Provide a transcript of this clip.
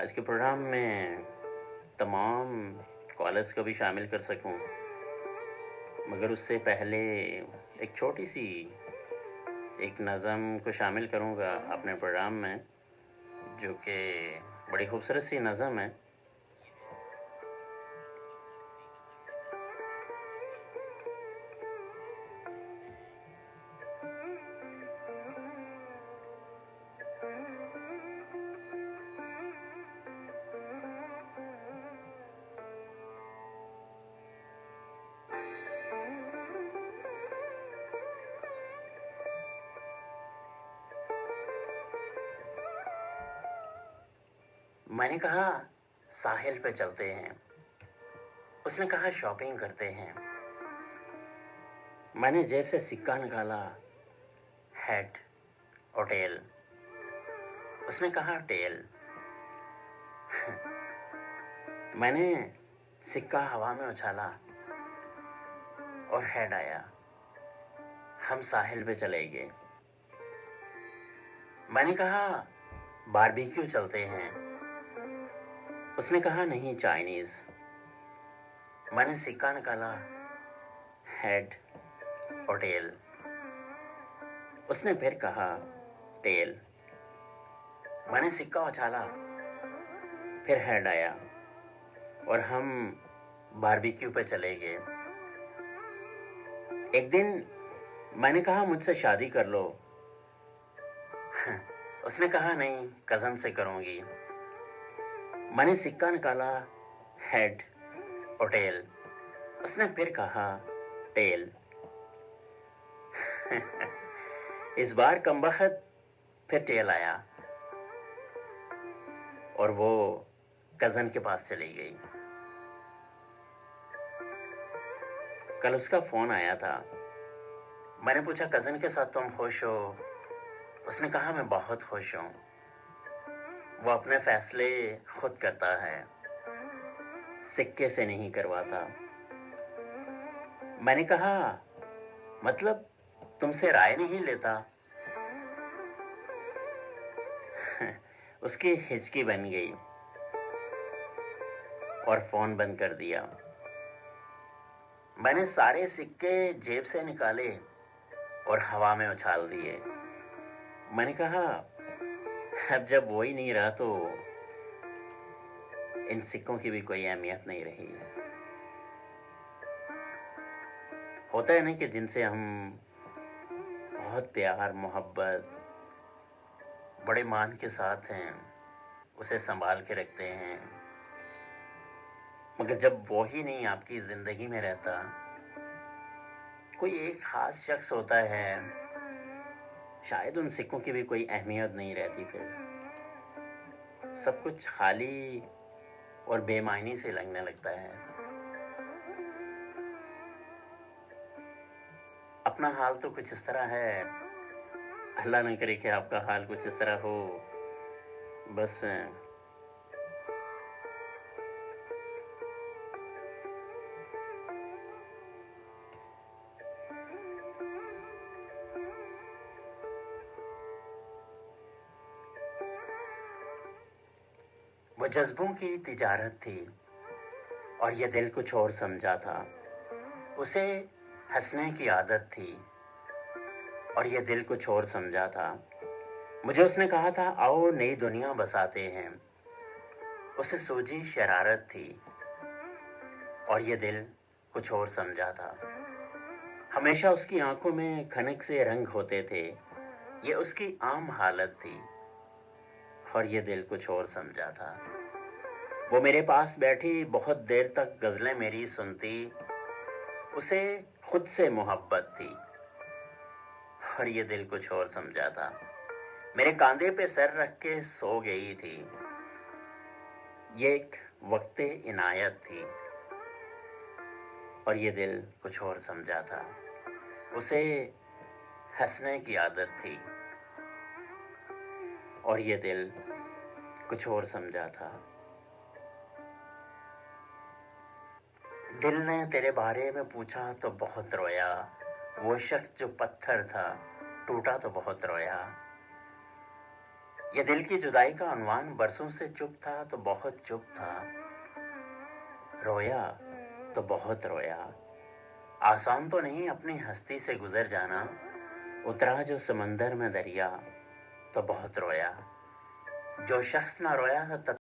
आज के प्रोग्राम में तमाम कॉलर्स को भी शामिल कर सकूं, मगर उससे पहले एक छोटी सी एक नज़म को शामिल करूंगा अपने प्रोग्राम में, जो कि बड़ी खूबसूरत सी नज़म है। मैंने कहा साहिल पे चलते हैं, उसने कहा शॉपिंग करते हैं। मैंने जेब से सिक्का निकाला, हेड और टेल, उसने कहा टेल। मैंने सिक्का हवा में उछाला और हेड आया। हम साहिल पे चले गए। मैंने कहा बारबेक्यू चलते हैं, उसने कहा नहीं चाइनीज़। मैंने सिक्का निकाला, हेड और टेल, उसने फिर कहा टेल। मैंने सिक्का उछाला, फिर हेड आया और हम बारबेक्यू पे चले गए। एक दिन मैंने कहा मुझसे शादी कर लो, उसने कहा नहीं कज़न से करूँगी। मैंने सिक्का निकाला, हेड और टेल, उसने फिर कहा टेल। इस बार कमबख्त फिर टेल आया और वो कज़न के पास चली गई। कल उसका फ़ोन आया था। मैंने पूछा कज़न के साथ तुम खुश हो? उसने कहा मैं बहुत खुश हूँ, वो अपने फ़ैसले खुद करता है, सिक्के से नहीं करवाता। मैंने कहा मतलब तुमसे राय नहीं लेता? उसकी हिचकी बन गई और फ़ोन बंद कर दिया। मैंने सारे सिक्के जेब से निकाले और हवा में उछाल दिए। मैंने कहा अब जब वो ही नहीं रहा तो इन सिक्कों की भी कोई अहमियत नहीं रही। होता है ना कि जिनसे हम बहुत प्यार मोहब्बत बड़े मान के साथ हैं, उसे संभाल के रखते हैं, मगर जब वो ही नहीं आपकी ज़िंदगी में रहता, कोई एक ख़ास शख्स होता है, शायद उन सिक्कों की भी कोई अहमियत नहीं रहती। फिर सब कुछ खाली और बेमायनी से लगने लगता है। अपना हाल तो कुछ इस तरह है, अल्लाह न करे कि आपका हाल कुछ इस तरह हो। बस वो जज्बों की तिजारत थी और ये दिल कुछ और समझा था। उसे हंसने की आदत थी और ये दिल कुछ और समझा था। मुझे उसने कहा था आओ नई दुनिया बसाते हैं, उसे सूझी शरारत थी और ये दिल कुछ और समझा था। हमेशा उसकी आंखों में खनक से रंग होते थे, ये उसकी आम हालत थी और ये दिल कुछ और समझा था। वो मेरे पास बैठी बहुत देर तक गज़लें मेरी सुनती, उसे खुद से मोहब्बत थी और ये दिल कुछ और समझा था। मेरे कांधे पे सर रख के सो गई थी, ये एक वक्ते इनायत थी और ये दिल कुछ और समझा था। उसे हंसने की आदत थी और ये दिल कुछ और समझा था। दिल ने तेरे बारे में पूछा तो बहुत रोया, वो शख्स जो पत्थर था टूटा तो बहुत रोया। ये दिल की जुदाई का उन्वान बरसों से चुप था तो बहुत चुप था, रोया तो बहुत रोया। आसान तो नहीं अपनी हस्ती से गुजर जाना, उतरा जो समंदर में दरिया तो बहुत रोया। जो शख्स ना रोया था